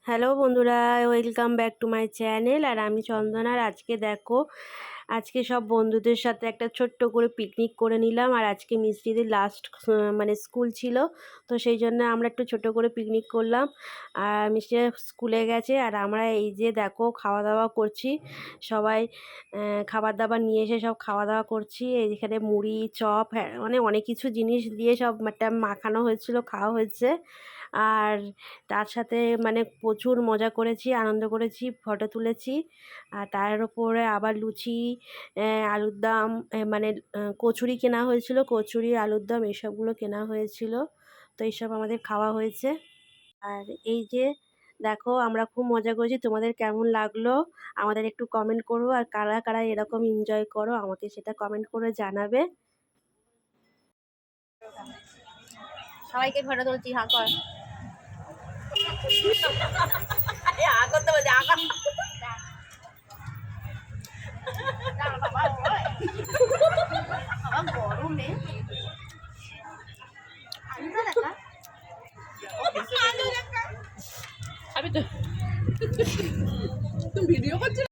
Hello বন্ধুরা, welcome back to my channel. আর আমি চন্দনা। আর আজকে দেখো, আজকে সব বন্ধুদের সাথে একটা ছোট্ট করে পিকনিক করে নিলাম। আর আজকে মিষ্টিদের লাস্ট মানে স্কুল ছিল, তো সেই জন্য আমরা একটু ছোট করে পিকনিক করলাম। আর মিষ্টিরা স্কুলে গেছে, আর আমরা এই যে দেখো খাওয়া দাওয়া করছি সবাই। খাবার দাবার নিয়ে এসে সব খাওয়া দাওয়া করছি। এইখানে মুড়ি, চপ, হ্যাঁ মানে অনেক কিছু জিনিস দিয়ে সব একটা মাখানো হয়েছিল, খাওয়া হয়েছে। আর তার সাথে মানে প্রচুর মজা করেছি, আনন্দ করেছি, ফটো তুলেছি। আর তার উপরে আবার লুচি, আলুর দম, মানে কচুরি কেনা হয়েছিল, কচুরি, আলুর দম এসবগুলো কেনা হয়েছিল। তো এইসব আমাদের খাওয়া হয়েছে। আর এই যে দেখো, আমরা খুব মজা করেছি। তোমাদের কেমন লাগলো আমাদের একটু কমেন্ট করো। আর কারা কারা এরকম এনজয় করো আমাকে সেটা কমেন্ট করে জানাবে। সবাইকে ফটো তুলছি, হা কর। করতে বলছি, গরমে আমি তো তুমি ভিডিও করছো।